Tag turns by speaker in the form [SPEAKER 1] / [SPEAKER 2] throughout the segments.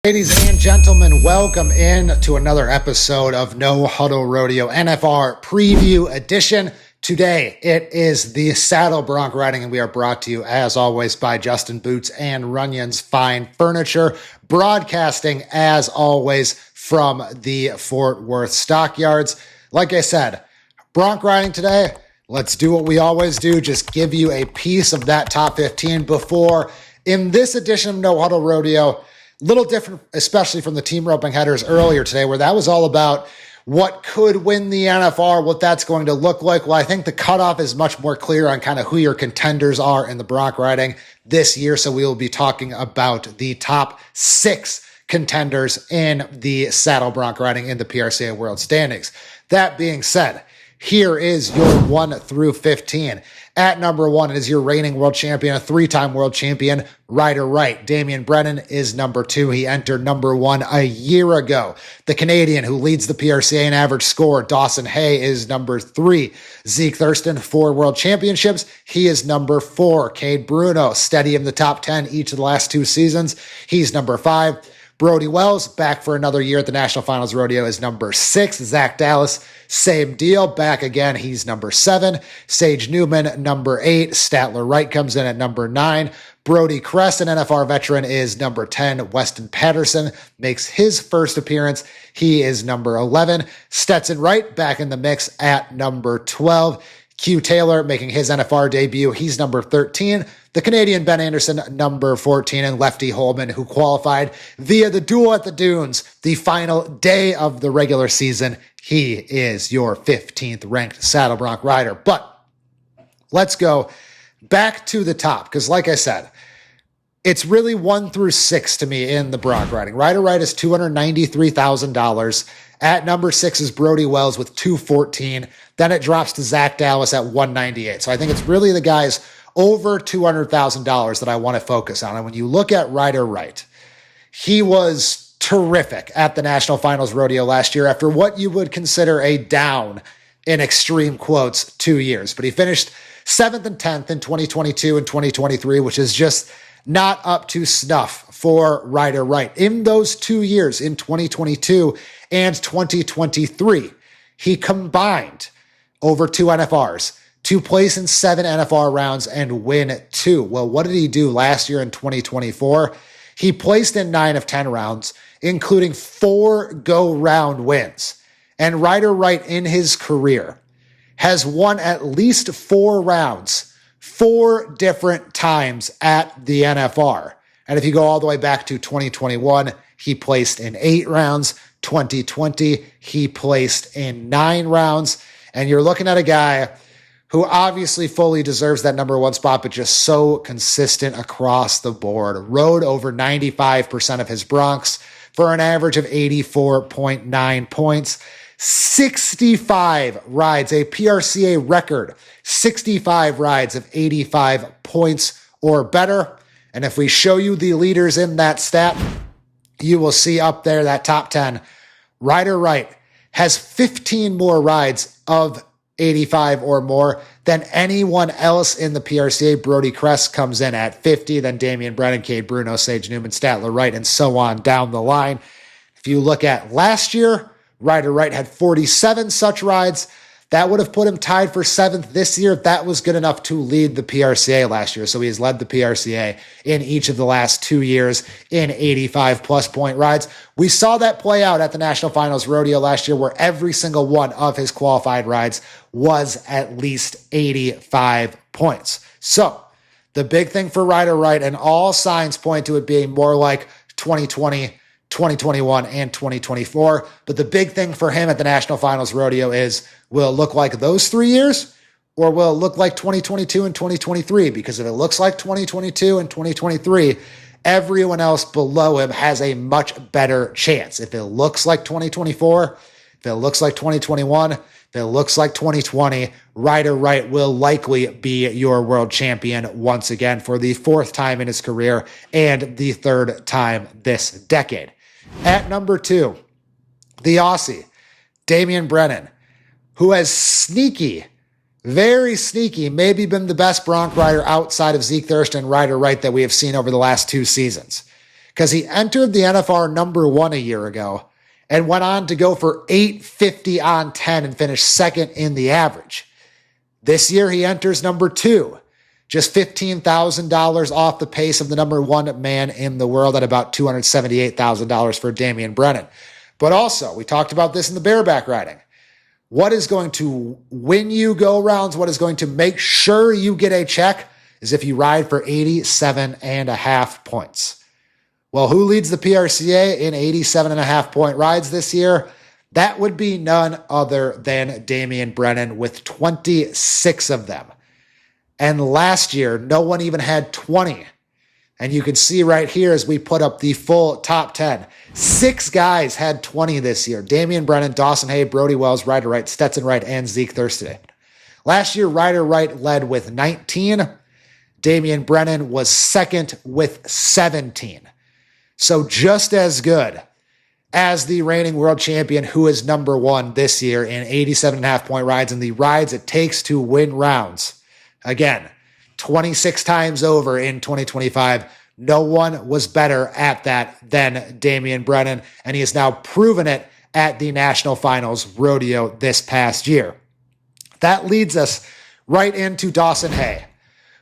[SPEAKER 1] Ladies and gentlemen, welcome in to another episode of No Huddle Rodeo NFR Preview Edition. Today, it is the saddle bronc riding, and we are brought to you, as always, by Justin Boots and Runyon's Fine Furniture, broadcasting, as always, from the Fort Worth Stockyards. Like I said, bronc riding today, let's do what we always do, just give you a piece of that top 15 before, in this edition of No Huddle Rodeo, little different, especially from the team roping headers earlier today, where that was all about what could win the NFR, what that's going to look like. Well, I think the cutoff is much more clear on kind of who your contenders are in the bronc riding this year. So we will be talking about the top 6 contenders in the saddle bronc riding in the PRCA World Standings. That being said, here is your 1 through 15. At number 1 is your reigning world champion, a 3-time world champion, Ryder Wright. Damien Brennan is number 2. He entered number 1 a year ago. The Canadian who leads the PRCA in average score, Dawson Hay, is number 3. Zeke Thurston, 4 world championships. He is number 4. Kade Bruno, steady in the top 10 each of the last 2 seasons. He's number 5. Brody Wells, back for another year at the National Finals Rodeo, is number 6. Zach Dallas, same deal, back again. He's number 7. Sage Newman, number 8. Statler Wright comes in at number 9. Brody Crest, an NFR veteran, is number 10. Weston Patterson makes his first appearance. He is number 11. Stetson Wright back in the mix at number 12. Q Taylor making his NFR debut. He's number 13. The Canadian Ben Anderson, number 14, and Lefty Holman, who qualified via the Duel at the Dunes, the final day of the regular season. He is your 15th ranked saddle bronc rider. But let's go back to the top, because like I said, it's really 1 through 6 to me in the bronc riding. Ryder Wright is $293,000. At number 6 is Brody Wells with $214. Then it drops to Zach Dallas at $198. So I think it's really the guys over $200,000 that I want to focus on. And when you look at Ryder Wright, he was terrific at the National Finals Rodeo last year after what you would consider a down, in extreme quotes, 2 years. But he finished 7th and 10th in 2022 and 2023, which is just not up to snuff for Ryder Wright. In those 2 years, in 2022 and 2023, he combined over 2 NFRs, to place in 7 NFR rounds and win 2. Well, what did he do last year in 2024? He placed in 9 of 10 rounds, including 4 go-round wins. And Ryder Wright in his career has won at least 4 rounds 4 different times at the NFR. And if you go all the way back to 2021, he placed in 8 rounds. 2020, he placed in 9 rounds. And you're looking at a guy who obviously fully deserves that number 1 spot, but just so consistent across the board. Rode over 95% of his broncs for an average of 84.9 points. 65 rides, a PRCA record, 65 rides of 85 points or better. And if we show you the leaders in that stat, you will see up there that top 10. Ryder Wright has 15 more rides of 85 or more than anyone else in the PRCA. Brody Crest comes in at 50, then Damien Brennan, Kade Bruno, Sage Newman, Statler Wright, and so on down the line. If you look at last year, Ryder Wright had 47 such rides. That would have put him tied for 7th this year. That was good enough to lead the PRCA last year. So he has led the PRCA in each of the last 2 years in 85-plus point rides. We saw that play out at the National Finals Rodeo last year, where every single one of his qualified rides was at least 85 points. So the big thing for Ryder Wright, and all signs point to it being more like 2020, 2021, and 2024. But the big thing for him at the National Finals Rodeo is, will it look like those 3 years, or will it look like 2022 and 2023? Because if it looks like 2022 and 2023, everyone else below him has a much better chance. If it looks like 2024, if it looks like 2021, if it looks like 2020, Ryder Wright will likely be your world champion once again for the 4th time in his career and the 3rd time this decade. At number 2, the Aussie, Damien Brennan, who has sneaky, very sneaky, maybe been the best bronc rider outside of Zeke Thurston and Ryder Wright that we have seen over the last 2 seasons. because he entered the NFR number 1 a year ago and went on to go for 850 on 10 and finish second in the average. This year he enters number 2, just $15,000 off the pace of the number 1 man in the world at about $278,000 for Damien Brennan. But also, we talked about this in the bareback riding. What is going to win you go-rounds, what is going to make sure you get a check, is if you ride for 87.5 points. Well, who leads the PRCA in 87.5 point rides this year? That would be none other than Damien Brennan with 26 of them. And last year, no one even had 20. And you can see right here as we put up the full top 10. 6 guys had 20 this year. Damien Brennan, Dawson Hay, Brody Wells, Ryder Wright, Stetson Wright, and Zeke Thurston. Last year, Ryder Wright led with 19. Damien Brennan was second with 17. So just as good as the reigning world champion, who is number 1 this year in 87.5 point rides and the rides it takes to win rounds. Again, 26 times over in 2025. No one was better at that than Damien Brennan, and he has now proven it at the National Finals Rodeo this past year. That leads us right into Dawson Hay,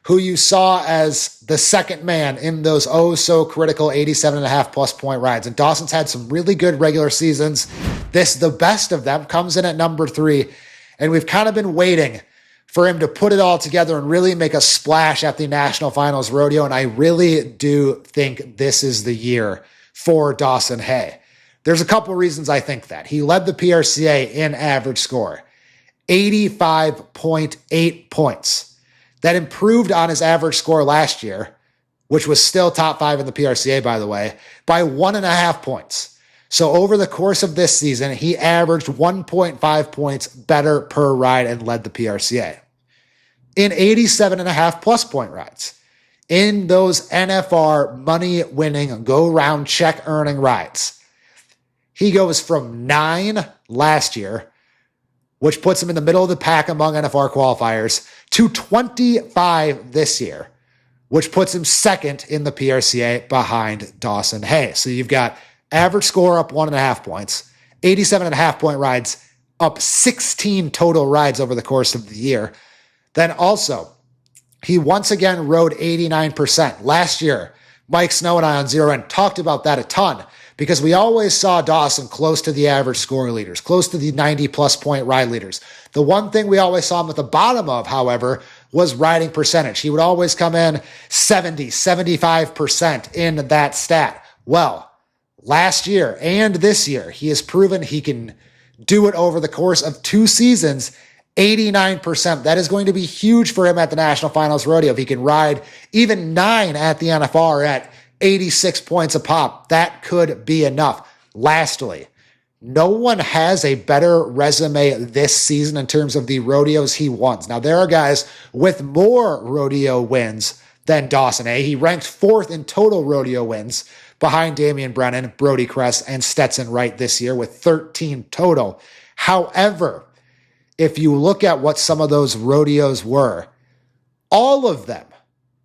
[SPEAKER 1] who you saw as the second man in those oh-so-critical 87.5 plus point rides. And Dawson's had some really good regular seasons. This, the best of them, comes in at number 3, and we've kind of been waiting for him to put it all together and really make a splash at the National Finals Rodeo. And I really do think this is the year for Dawson Hay. There's a couple reasons I think that. He led the PRCA in average score, 85.8 points. That improved on his average score last year, which was still top 5 in the PRCA, by the way, by 1.5 points. So over the course of this season, he averaged 1.5 points better per ride and led the PRCA. In 87.5 plus point rides, in those NFR money-winning, go-round check-earning rides, he goes from 9 last year, which puts him in the middle of the pack among NFR qualifiers, to 25 this year, which puts him second in the PRCA behind Dawson Hay. So you've got average score up 1.5 points, 87.5 point rides, up 16 total rides over the course of the year. Then also, he once again rode 89%. Last year, Mike Snow and I on Zero End talked about that a ton because we always saw Dawson close to the average score leaders, close to the 90-plus point ride leaders. The one thing we always saw him at the bottom of, however, was riding percentage. He would always come in 70, 75% in that stat. Well, last year and this year, he has proven he can do it over the course of 2 seasons, 89%. That is going to be huge for him at the National Finals Rodeo. If he can ride even 9 at the NFR at 86 points a pop, that could be enough. Lastly, no one has a better resume this season in terms of the rodeos he won. Now, there are guys with more rodeo wins than Dawson Hay. He ranked 4th in total rodeo wins behind Damien Brennan, Brody Wells, and Stetson Wright this year with 13 total. However, if you look at what some of those rodeos were, all of them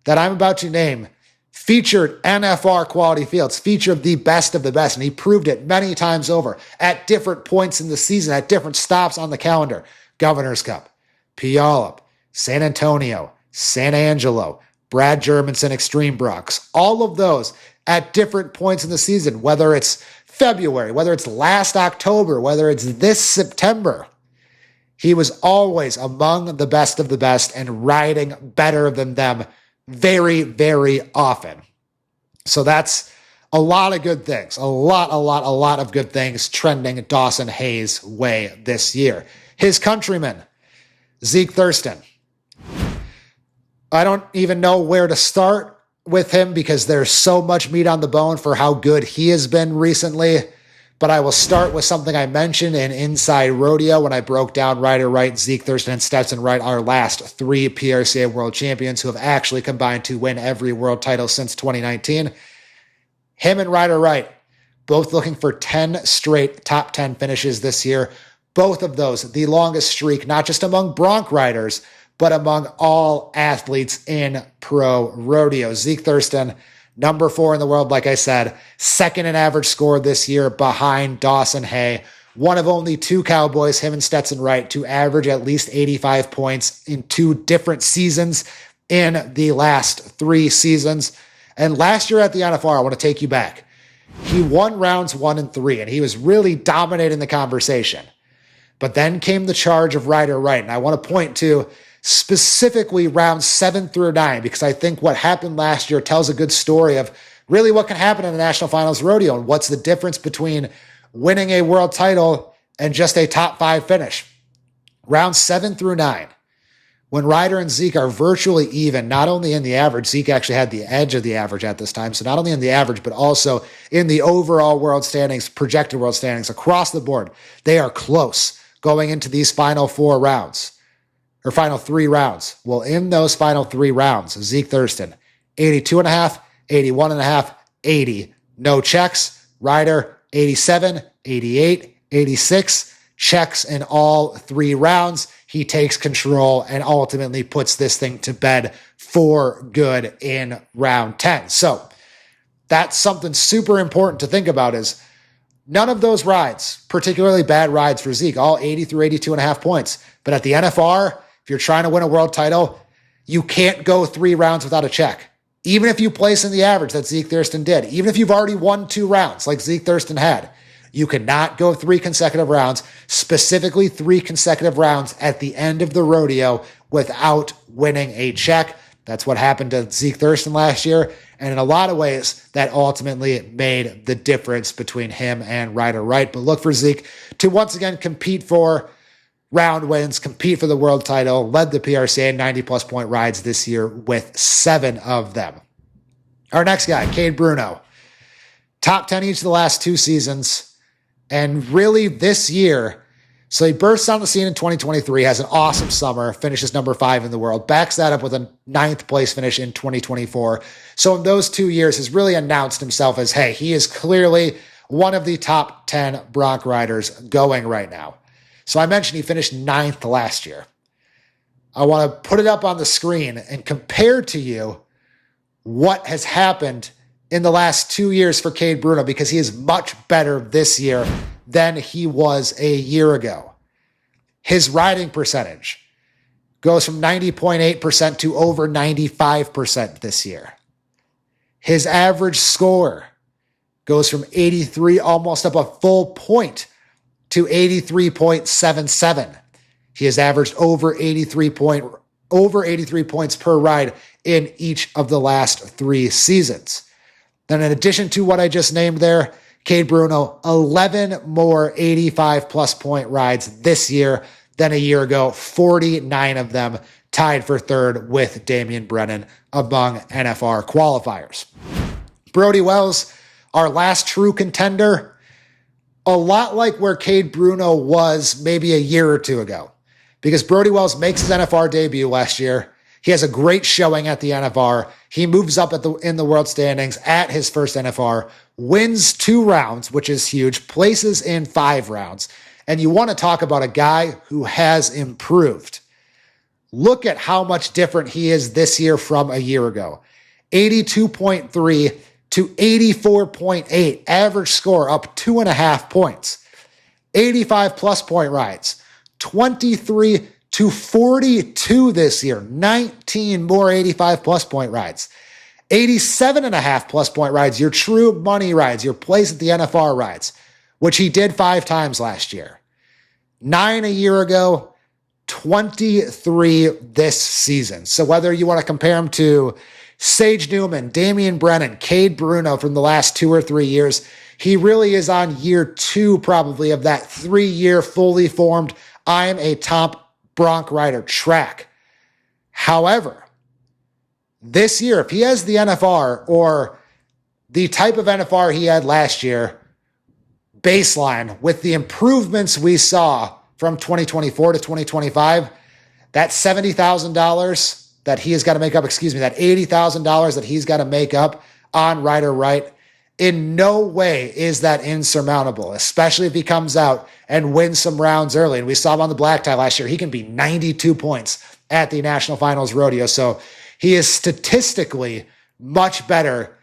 [SPEAKER 1] that I'm about to name featured NFR quality fields, featured the best of the best, and he proved it many times over at different points in the season, at different stops on the calendar. Governor's Cup, Puyallup, San Antonio, San Angelo, Brad Germanson Extreme Broncs, all of those at different points in the season, whether it's February, whether it's last October, whether it's this September. He was always among the best of the best and riding better than them very, very often. So that's a lot of good things, a lot of good things trending Dawson Hay's way this year. His countryman, Zeke Thurston. I don't even know where to start with him because there's so much meat on the bone for how good he has been recently. But I will start with something I mentioned in Inside Rodeo when I broke down Ryder Wright, Zeke Thurston, and Stetson Wright, our last 3 PRCA world champions who have actually combined to win every world title since 2019. Him and Ryder Wright, both looking for 10 straight top 10 finishes this year. Both of those, the longest streak, not just among Bronc riders, but among all athletes in pro rodeo. Zeke Thurston, Number 4 in the world, like I said, second in average score this year behind Dawson Hay. One of only 2 Cowboys, him and Stetson Wright, to average at least 85 points in 2 different seasons in the last 3 seasons. And last year at the NFR, I want to take you back. He won rounds 1 and 3, and he was really dominating the conversation. But then came the charge of Ryder Wright, and I want to point to specifically rounds 7 through 9, because I think what happened last year tells a good story of really what can happen in the National Finals Rodeo and what's the difference between winning a world title and just a top 5 finish. Rounds 7 through 9, when Ryder and Zeke are virtually even, not only in the average, Zeke actually had the edge of the average at this time, so not only in the average, but also in the overall world standings, projected world standings across the board, they are close going into these final 4 rounds. Or final 3 rounds. Well, in those final 3 rounds, Zeke Thurston, 82.5, 81.5, 80. No checks. Ryder, 87, 88, 86. Checks in all 3 rounds. He takes control and ultimately puts this thing to bed for good in round 10. So that's something super important to think about is none of those rides, particularly bad rides for Zeke, all 80 through 82.5 points. But at the NFR, if you're trying to win a world title, you can't go 3 rounds without a check. Even if you place in the average that Zeke Thurston did, even if you've already won 2 rounds like Zeke Thurston had, you cannot go 3 consecutive rounds, specifically 3 consecutive rounds at the end of the rodeo without winning a check. That's what happened to Zeke Thurston last year. And in a lot of ways, that ultimately made the difference between him and Ryder Wright. But look for Zeke to once again compete for round wins, compete for the world title, led the PRCA 90-plus point rides this year with 7 of them. Our next guy, Kade Bruno. Top 10 each of the last 2 seasons. And really this year, so he bursts on the scene in 2023, has an awesome summer, finishes number 5 in the world, backs that up with a 9th place finish in 2024. So in those 2 years, has really announced himself as, hey, he is clearly one of the top 10 Bronc riders going right now. So I mentioned he finished 9th last year. I want to put it up on the screen and compare to you what has happened in the last 2 years for Kade Bruno, because he is much better this year than he was a year ago. His riding percentage goes from 90.8% to over 95% this year. His average score goes from 83, almost up a full point, to 83.77. He has averaged over 83 points per ride in each of the last 3 seasons. Then in addition to what I just named there, Kade Bruno, 11 more 85-plus point rides this year than a year ago, 49 of them tied for 3rd with Damien Brennan among NFR qualifiers. Brody Wells, our last true contender, a lot like where Kade Bruno was maybe a year or 2 ago, because Brody Wells makes his NFR debut last year. He has a great showing at the NFR. He moves up in the world standings at his first NFR, wins 2 rounds, which is huge, places in 5 rounds. And you want to talk about a guy who has improved. Look at how much different he is this year from a year ago. 82.3 to 84.8, average score up 2.5 points. 85-plus point rides, 23 to 42 this year, 19 more 85-plus point rides. 87.5-plus point rides, your true money rides, your place at the NFR rides, which he did 5 times last year. 9 a year ago, 23 this season. So whether you want to compare him to Sage Newman, Damien Brennan, Kade Bruno from the last 2 or 3 years, he really is on year 2 probably of that 3-year fully formed I'm a top Bronc rider track. However, this year, if he has the NFR or the type of NFR he had last year, baseline, with the improvements we saw from 2024 to 2025, that $70,000 that he has got to make up, that $80,000 that he's got to make up on Ryder Wright, in no way is that insurmountable, especially if he comes out and wins some rounds early. And we saw him on the black tie last year. He can be 92 points at the National Finals Rodeo. So he is statistically much better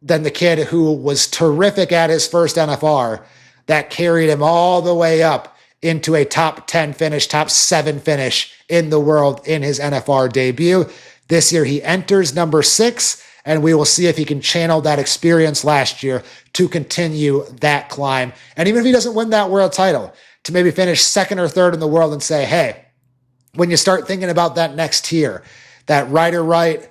[SPEAKER 1] than the kid who was terrific at his first NFR that carried him all the way up into a top 10 finish, top 7 finish in the world in his NFR debut. This year he enters number 6, and we will see if he can channel that experience last year to continue that climb. And even if he doesn't win that world title, to maybe finish 2nd or 3rd in the world and say, hey, when you start thinking about that next tier, that Ryder Wright,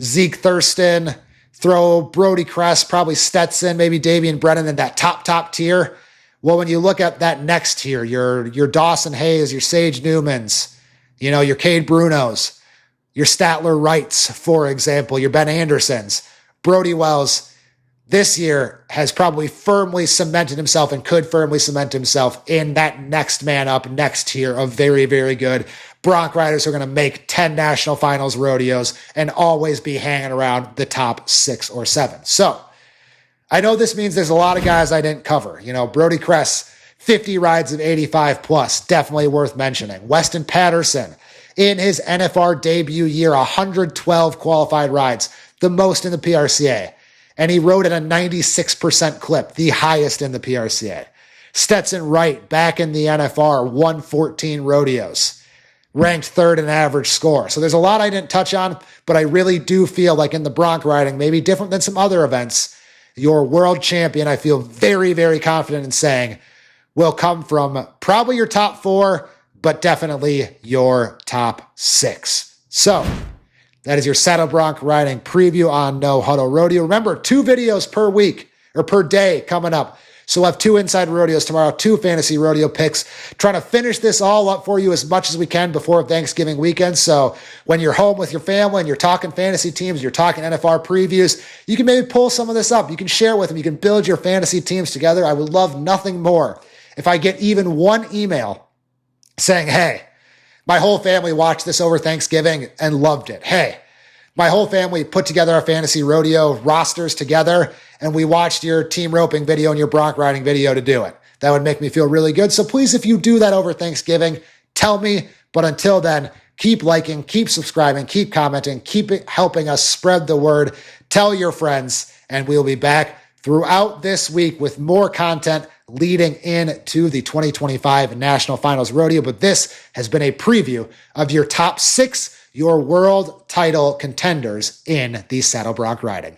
[SPEAKER 1] Zeke Thurston, throw Brody Crest, probably Stetson, maybe Damien Brennan in that top tier. Well, when you look at that next tier, your Dawson Hayes, your Sage Newmans, your Kade Brunos, your Statler Wrights, for example, your Ben Andersons, Brody Wells, this year has probably firmly cemented himself and could firmly cement himself in that next man up, next tier of very, very good Bronc riders who are going to make 10 national finals rodeos and always be hanging around the top 6 or 7. So I know this means there's a lot of guys I didn't cover. Brody Crest, 50 rides of 85 plus, definitely worth mentioning. Weston Patterson, in his NFR debut year, 112 qualified rides, the most in the PRCA. And he rode at a 96% clip, the highest in the PRCA. Stetson Wright, back in the NFR, 114 rodeos, ranked 3rd in average score. So there's a lot I didn't touch on, but I really do feel like in the Bronc riding, maybe different than some other events, your world champion, I feel very, very confident in saying, will come from probably your top 4, but definitely your top 6. So that is your Saddle Bronc riding preview on No Huddle Rodeo. Remember, 2 videos per week or per day coming up. So we'll have 2 inside rodeos tomorrow, 2 fantasy rodeo picks. Trying to finish this all up for you as much as we can before Thanksgiving weekend. So when you're home with your family and you're talking fantasy teams, you're talking NFR previews, you can maybe pull some of this up. You can share with them. You can build your fantasy teams together. I would love nothing more if I get even one email saying, hey, my whole family watched this over Thanksgiving and loved it. Hey, my whole family put together our fantasy rodeo rosters together, and we watched your team roping video and your Bronc riding video to do it. That would make me feel really good. So please, if you do that over Thanksgiving, tell me. But until then, keep liking, keep subscribing, keep commenting, keep helping us spread the word. Tell your friends, and we'll be back throughout this week with more content leading into the 2025 National Finals Rodeo. But this has been a preview of your top 6, your world title contenders in the Saddle Bronc riding.